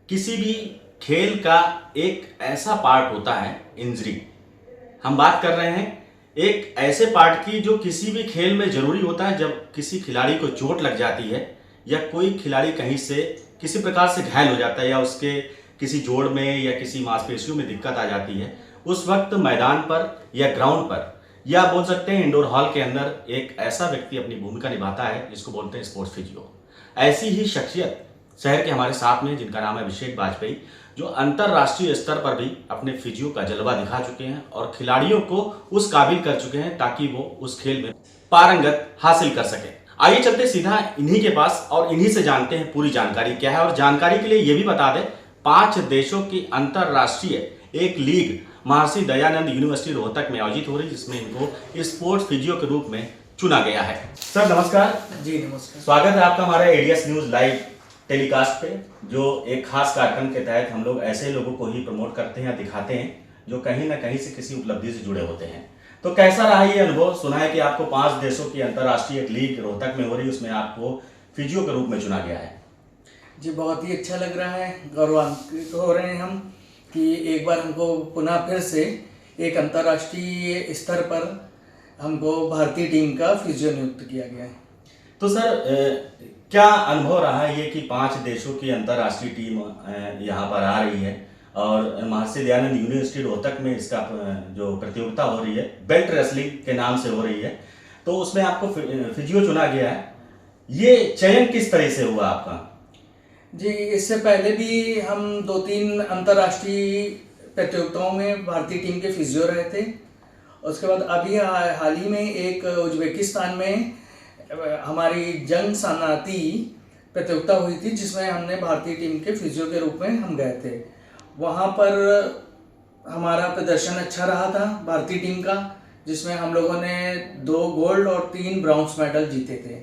किसी भी खेल का एक ऐसा पार्ट होता है इंजरी। हम बात कर रहे हैं एक ऐसे पार्ट की जो किसी भी खेल में जरूरी होता है। जब किसी खिलाड़ी को चोट लग जाती है या कोई खिलाड़ी कहीं से किसी प्रकार से घायल हो जाता है या उसके किसी जोड़ में या किसी मांसपेशियों में दिक्कत आ जाती है, उस वक्त मैदान पर या ग्राउंड पर या बोल सकते हैं इंडोर हॉल के अंदर एक ऐसा व्यक्ति अपनी भूमिका निभाता है जिसको बोलते हैं स्पोर्ट्स फिजियो। ऐसी ही शख्सियत शहर के हमारे साथ में जिनका नाम है अभिषेक वाजपेयी, जो अंतरराष्ट्रीय स्तर पर भी अपने फिजियो का जलवा दिखा चुके हैं और खिलाड़ियों को उस काबिल कर चुके हैं ताकि वो उस खेल में पारंगत हासिल कर सके। आइए चलते सीधा इन्हीं के पास और इन्हीं से जानते हैं पूरी जानकारी क्या है। और जानकारी के लिए ये भी बता दें, 5 देशों की अंतरराष्ट्रीय एक लीग महर्षि दयानंद यूनिवर्सिटी रोहतक में आयोजित हो रही है, जिसमें इनको स्पोर्ट्स फिजियो के रूप में चुना गया है। सर नमस्कार। जी नमस्कार। स्वागत है आपका हमारे एडीएस न्यूज लाइव टेलीकास्ट पे, जो एक खास कार्यक्रम के तहत हम लोग ऐसे लोगों को ही प्रमोट करते हैं या दिखाते हैं जो कहीं ना कहीं से किसी उपलब्धि से जुड़े होते हैं। तो कैसा रहा ये अनुभव? सुना है कि आपको 5 देशों की अंतर्राष्ट्रीय एक लीग रोहतक में हो रही है, उसमें आपको फिजियो के रूप में चुना गया है। जी बहुत ही अच्छा लग रहा है, गौरवान्वित हो रहे हैं हम कि एक बार हमको पुनः फिर से एक अंतर्राष्ट्रीय स्तर पर हमको भारतीय टीम का फिजियो नियुक्त किया गया है। तो सर क्या अनुभव रहा है ये कि 5 देशों की अंतर्राष्ट्रीय टीम यहाँ पर आ रही है और महर्षि दयानंद यूनिवर्सिटी रोहतक में इसका जो प्रतियोगिता हो रही है बेल्ट रेसलिंग के नाम से हो रही है, तो उसमें आपको फिजियो चुना गया है। ये चयन किस तरह से हुआ आपका? जी इससे पहले भी हम 2-3 अंतर्राष्ट्रीय प्रतियोगिताओं में भारतीय टीम के फिजियो रहे थे। उसके बाद अभी हाल ही में एक उज्बेकिस्तान में हमारी जंग सनाती प्रतियोगिता हुई थी, जिसमें हमने भारतीय टीम के फिजियो के रूप में हम गए थे। वहाँ पर हमारा प्रदर्शन अच्छा रहा था भारतीय टीम का, जिसमें हम लोगों ने 2 गोल्ड और 3 ब्रॉन्ज मेडल जीते थे।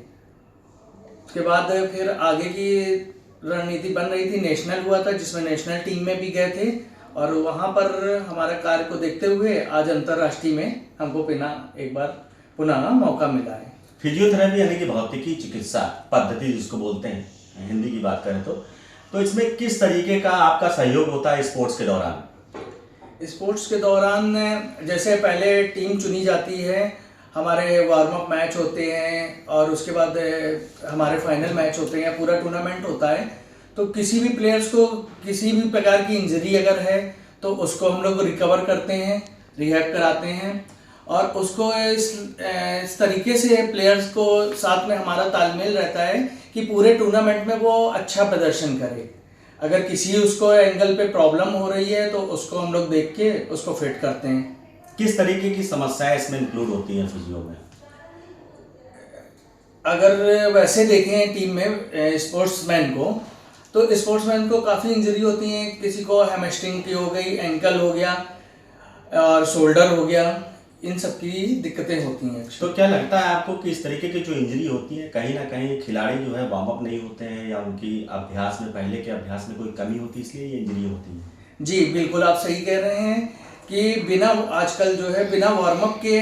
उसके बाद फिर आगे की रणनीति बन रही थी, नेशनल हुआ था जिसमें नेशनल टीम में भी गए थे और वहाँ पर हमारा कार्य को देखते हुए आज अंतर्राष्ट्रीय में हमको पुनः मौका मिला है। फिजियोथेरेपी यानी कि भौतिकी चिकित्सा पद्धति जिसको बोलते हैं हिंदी की बात करें तो इसमें किस तरीके का आपका सहयोग होता है स्पोर्ट्स के दौरान? स्पोर्ट्स के दौरान जैसे पहले टीम चुनी जाती है, हमारे वार्म अप मैच होते हैं और उसके बाद हमारे फाइनल मैच होते हैं, पूरा टूर्नामेंट होता है। तो किसी भी प्लेयर्स को किसी भी प्रकार की इंजरी अगर है तो उसको हम लोग रिकवर करते हैं, रिहैब कराते हैं और उसको इस तरीके से प्लेयर्स को साथ में हमारा तालमेल रहता है कि पूरे टूर्नामेंट में वो अच्छा प्रदर्शन करे। अगर किसी उसको एंगल पे प्रॉब्लम हो रही है तो उसको हम लोग देख के उसको फिट करते हैं। किस तरीके की समस्याएं इसमें इंक्लूड होती हैं फिजियो में? अगर वैसे देखें टीम में स्पोर्ट्समैन को, तो स्पोर्ट्समैन को काफ़ी इंजरी होती है। किसी को हैमस्ट्रिंग की हो गई, एंकल हो गया और शोल्डर हो गया, इन सब की दिक्कतें होती हैं। तो क्या लगता है आपको कि इस तरीके की जो इंजरी होती है कहीं ना कहीं खिलाड़ी जो है वार्म अप नहीं होते हैं या उनकी अभ्यास में पहले के अभ्यास में कोई कमी होती है इसलिए ये इंजरी होती है? जी बिल्कुल आप सही कह रहे हैं कि आजकल जो है बिना वार्म अप के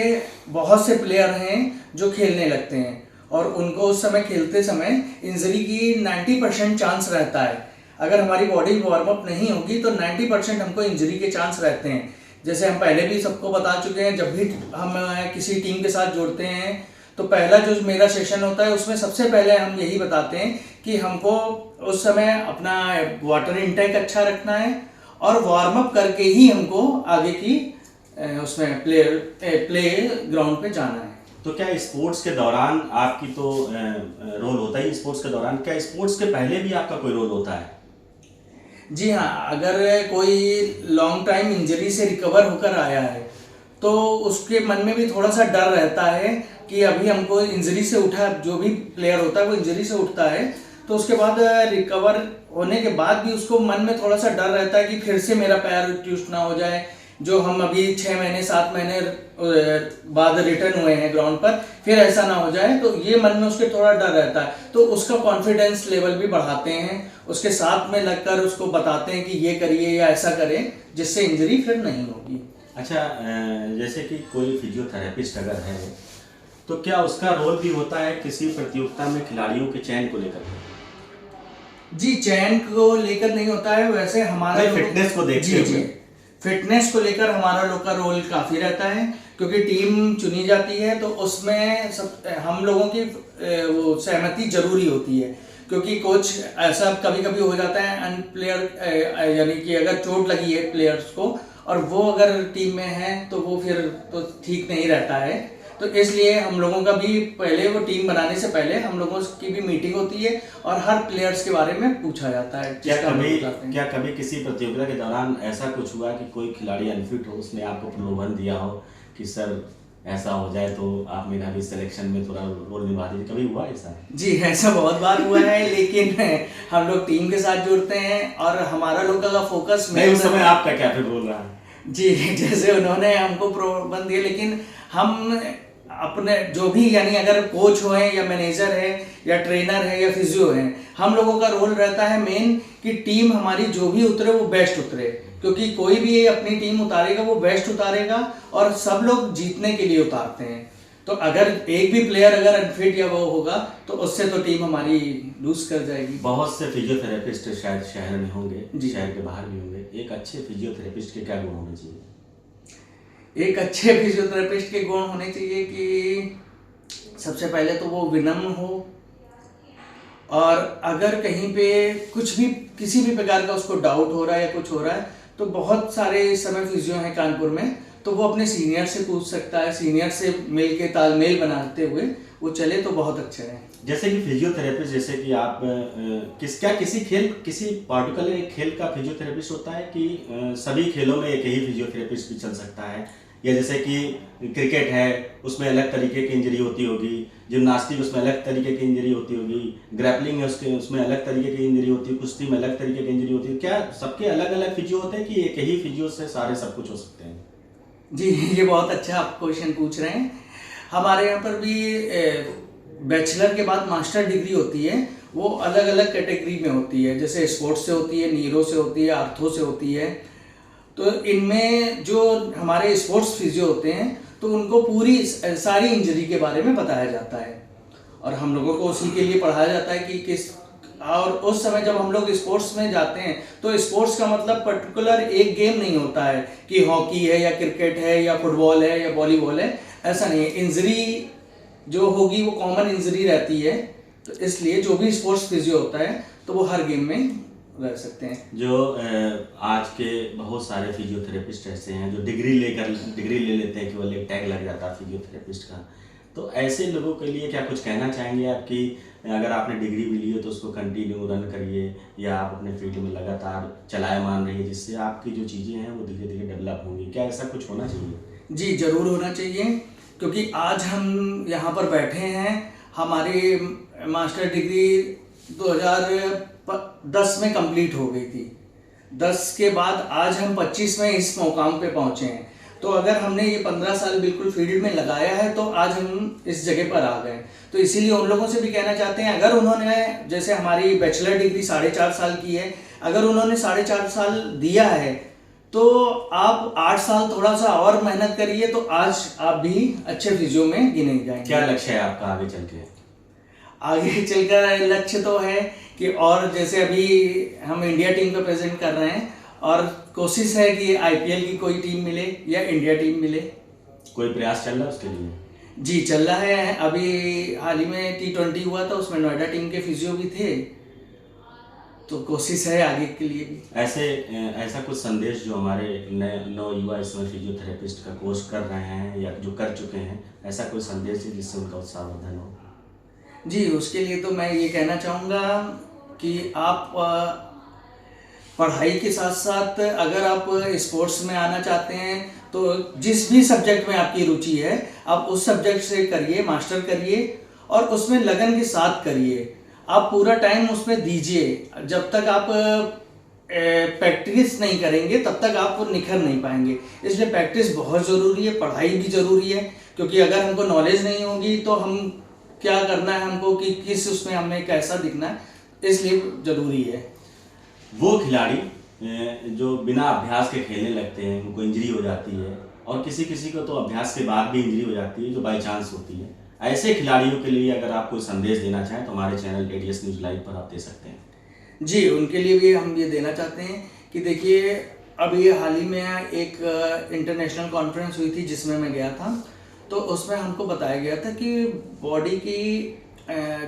बहुत से प्लेयर हैं जो खेलने लगते हैं और उनको उस समय खेलते समय इंजरी की 90% चांस रहता है। अगर हमारी बॉडी वार्म अप नहीं होगी तो 90% हमको इंजरी के चांस रहते हैं। जैसे हम पहले भी सबको बता चुके हैं, जब भी हम किसी टीम के साथ जुड़ते हैं तो पहला जो मेरा सेशन होता है उसमें सबसे पहले हम यही बताते हैं कि हमको उस समय अपना वाटर इनटेक अच्छा रखना है और वार्म अप करके ही हमको आगे की उसमें प्ले ग्राउंड पे जाना है। तो क्या स्पोर्ट्स के दौरान आपकी तो रोल होता ही स्पोर्ट्स के दौरान, क्या स्पोर्ट्स के पहले भी आपका कोई रोल होता है? जी हाँ, अगर कोई लॉन्ग टाइम इंजरी से रिकवर होकर आया है तो उसके मन में भी थोड़ा सा डर रहता है कि अभी हमको इंजरी से उठा, जो भी प्लेयर होता है वो इंजरी से उठता है तो उसके बाद रिकवर होने के बाद भी उसको मन में थोड़ा सा डर रहता है कि फिर से मेरा पैर ट्यूस्ट ना हो जाए। जो हम अभी 6 महीने 7 महीने बाद रिटर्न हुए हैं ग्राउंड पर, फिर ऐसा ना हो जाए, तो ये मन में उसके थोड़ा डर रहता है। तो उसका कॉन्फिडेंस लेवल भी बढ़ाते हैं, उसके साथ में लगकर उसको बताते हैं कि ये करिए या ऐसा करें जिससे इंजरी फिर नहीं होगी। अच्छा, जैसे कि कोई फिजियोथेरेपिस्ट अगर है तो क्या उसका रोल भी होता है किसी प्रतियोगिता में खिलाड़ियों के चयन को लेकर? जी, चयन को लेकर नहीं होता है, वैसे हमारा फिटनेस को देखते हुए। फिटनेस को लेकर हमारा लोग का रोल काफ़ी रहता है, क्योंकि टीम चुनी जाती है तो उसमें सब हम लोगों की वो सहमति जरूरी होती है, क्योंकि कोच ऐसा कभी कभी हो जाता है प्लेयर यानी कि अगर चोट लगी है प्लेयर्स को और वो अगर टीम में है तो वो फिर तो ठीक नहीं रहता है। तो इसलिए हम लोगों का भी पहले वो टीम बनाने से पहले हम लोगों की भी मीटिंग होती है और हर प्लेयर्स के बारे में पूछा जाता है। क्या कभी किसी प्रतियोगिता के दौरान ऐसा कुछ हुआ कि कोई खिलाड़ी अनफिट हो, उसने आपको प्रलोभन दिया हो कि सर ऐसा हो जाए तो आप मेरा भी सिलेक्शन में थोड़ा रोल निभा दीजिए, कभी हुआ ऐसा? जी, ऐसा बहुत बार हुआ है, लेकिन हम लोग टीम के साथ जुड़ते हैं और हमारा लोग का फोकस नहीं, उस समय आपका क्या फिर बोल रहा है? जी, जैसे उन्होंने हमको प्रलोभन दिया, लेकिन हम अपने जो भी यानी अगर कोच हो या मैनेजर है या ट्रेनर है या फिजियो है, हम लोगों का रोल रहता है मेन कि टीम हमारी जो भी उतरे वो बेस्ट उतरे, क्योंकि कोई भी अपनी टीम उतारेगा वो बेस्ट उतारेगा और सब लोग जीतने के लिए उतारते हैं। तो अगर एक भी प्लेयर अगर अनफिट या वो होगा तो उससे तो टीम हमारी लूज कर जाएगी। बहुत से फिजियोथेरेपिस्ट शायद शहर में होंगे, जी, शहर के बाहर भी होंगे। एक अच्छे फिजियोथेरेपिस्ट के क्या गुण होने चाहिए? एक अच्छे फिजियोथेरेपिस्ट के गुण होने चाहिए कि सबसे पहले तो वो विनम्र हो, और अगर कहीं पे कुछ भी किसी भी प्रकार का उसको डाउट हो रहा है या कुछ हो रहा है तो बहुत सारे इस समय फिजियो हैं कानपुर में, तो वो अपने सीनियर से पूछ सकता है, सीनियर से मिल के तालमेल बनाते हुए वो चले तो बहुत अच्छा है। जैसे कि फिजियोथेरेपिस्ट, जैसे कि आप किसी पार्टिकुलर एक खेल का फिजियोथेरेपिस्ट होता है कि सभी खेलों में एक ही फिजियोथेरेपिस्ट भी चल सकता है? या जैसे कि क्रिकेट है उसमें अलग तरीके की इंजरी होती होगी, जिम्नास्टिक उसमें अलग तरीके की इंजरी होती होगी, ग्रैपलिंग है उसमें अलग तरीके की इंजरी होती है, कुश्ती में अलग तरीके की इंजरी होती है, क्या सबके अलग अलग फिजियो होते हैं कि एक ही फिजियो से सारे सब कुछ हो सकते हैं? जी, ये बहुत अच्छा आप क्वेश्चन पूछ रहे हैं। हमारे यहाँ पर भी बैचलर के बाद मास्टर डिग्री होती है, वो अलग अलग कैटेगरी में होती है, जैसे स्पोर्ट्स से होती है, न्यूरो से होती है, आर्थो से होती है। तो इनमें जो हमारे स्पोर्ट्स फिजियो होते हैं तो उनको पूरी सारी इंजरी के बारे में बताया जाता है और हम लोगों को उसी के लिए पढ़ाया जाता है कि किस, और उस समय जब हम लोग स्पोर्ट्स में जाते हैं तो स्पोर्ट्स का मतलब पर्टिकुलर एक गेम नहीं होता है कि हॉकी है या क्रिकेट है या फुटबॉल है या वॉलीबॉल है, ऐसा नहीं है। इंजरी जो होगी वो कॉमन इंजरी रहती है, तो इसलिए जो भी स्पोर्ट्स फिजियो होता है तो वो हर गेम में रह सकते हैं। जो आज के बहुत सारे फिजियोथेरेपिस्ट ऐसे हैं जो डिग्री ले लेते हैं, केवल एक टैग लग जाता है फिजियोथेरेपिस्ट का, तो ऐसे लोगों के लिए क्या कुछ कहना चाहेंगे आप कि अगर आपने डिग्री भी ली है तो उसको कंटिन्यू रन करिए या आप अपने फील्ड में लगातार चलायमान रहिए, जिससे आपकी जो चीज़ें हैं वो धीरे धीरे डेवलप होंगी? क्या ऐसा कुछ होना चाहिए? जी, ज़रूर होना चाहिए, क्योंकि आज हम यहाँ पर बैठे हैं, हमारी मास्टर डिग्री 2010 में कंप्लीट हो गई थी। 10 के बाद आज हम 25 में इस मुकाम पे पहुँचे हैं, तो अगर हमने ये 15 साल बिल्कुल फील्ड में लगाया है तो आज हम इस जगह पर आ गए। तो इसीलिए उन लोगों से भी कहना चाहते हैं, अगर उन्होंने, जैसे हमारी बैचलर डिग्री 4.5 साल की है, अगर उन्होंने 4.5 साल दिया है तो आप 8 साल थोड़ा सा और मेहनत करिए तो आज आप भी अच्छे फिजियो में गिने जाएंगे। क्या लक्ष्य है आपका आगे चल के? आगे चलकर लक्ष्य तो है कि, और जैसे अभी हम इंडिया टीम को प्रेजेंट कर रहे हैं और कोशिश है कि आईपीएल की कोई टीम मिले या इंडिया टीम मिले। कोई प्रयास चल रहा है उसके लिए? जी, चल रहा है। अभी हाल ही में T20 हुआ था, उसमें नोएडा टीम के फिजियो भी थे, तो कोशिश है आगे के लिए भी। ऐसा कुछ संदेश जो हमारे नौ युवा इसमें फिजियोथेरेपिस्ट का कोर्स कर रहे हैं या जो कर चुके हैं, ऐसा कोई संदेश है जिससे उनका उत्साहवर्धन हो? जी, उसके लिए तो मैं ये कहना चाहूँगा कि आप पढ़ाई के साथ साथ अगर आप स्पोर्ट्स में आना चाहते हैं तो जिस भी सब्जेक्ट में आपकी रुचि है आप उस सब्जेक्ट से करिए, मास्टर करिए और उसमें लगन के साथ करिए। आप पूरा टाइम उसमें दीजिए। जब तक आप प्रैक्टिस नहीं करेंगे तब तक आप निखर नहीं पाएंगे, इसलिए प्रैक्टिस बहुत ज़रूरी है, पढ़ाई भी ज़रूरी है, क्योंकि अगर हमको नॉलेज नहीं होगी तो हम क्या करना है, हमको कि किस उसमें हमें कैसा दिखना है, इसलिए ज़रूरी है। वो खिलाड़ी जो बिना अभ्यास के खेलने लगते हैं, उनको इंजरी हो जाती है, और किसी किसी को तो अभ्यास के बाद भी इंजरी हो जाती है जो बाई चांस होती है, ऐसे खिलाड़ियों के लिए अगर आप कोई संदेश देना चाहें तो हमारे चैनल ADS न्यूज़ लाइव पर आप दे सकते हैं। जी, उनके लिए भी हम ये देना चाहते हैं कि देखिए, अभी हाल ही में एक इंटरनेशनल कॉन्फ्रेंस हुई थी जिसमें मैं गया था। तो उसमें हमको बताया गया था कि बॉडी की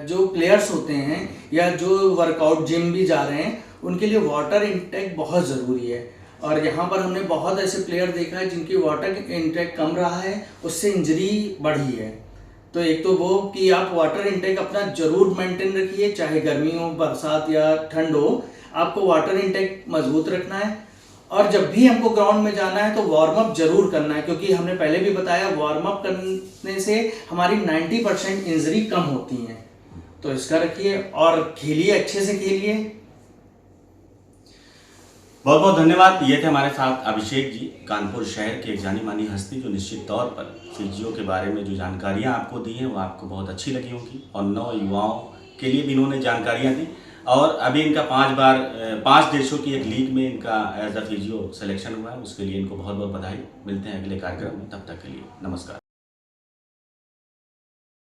जो प्लेयर्स होते हैं या जो वर्कआउट जिम भी जा रहे हैं, उनके लिए वाटर इंटेक बहुत ज़रूरी है। और यहाँ पर हमने बहुत ऐसे प्लेयर देखा है जिनकी वाटर इंटेक कम रहा है, उससे इंजरी बढ़ी है। तो एक तो वो कि आप वाटर इंटेक अपना जरूर मेंटेन रखिए, चाहे गर्मी हो, बरसात या ठंड हो, आपको वाटर इंटेक मजबूत रखना है। और जब भी हमको ग्राउंड में जाना है तो वार्म अप जरूर करना है, क्योंकि हमने पहले भी बताया वार्म अप करने से हमारी 90% इंजरी कम होती हैं। तो इसका रखिए और खेलिए, अच्छे से खेलिए। बहुत बहुत धन्यवाद। ये थे हमारे साथ अभिषेक जी, कानपुर शहर के एक जानी मानी हस्ती, जो निश्चित तौर पर फिजियो के बारे में जो जानकारियां आपको दी हैं वो आपको बहुत अच्छी लगी होंगी, और नौ युवाओं के लिए भी इन्होंने जानकारियां दी। और अभी इनका 5 देशों की एक लीग में इनका एज अ फिजियो सिलेक्शन हुआ है, उसके लिए इनको बहुत बहुत बधाई। मिलते हैं अगले कार्यक्रम में, तब तक के लिए नमस्कार।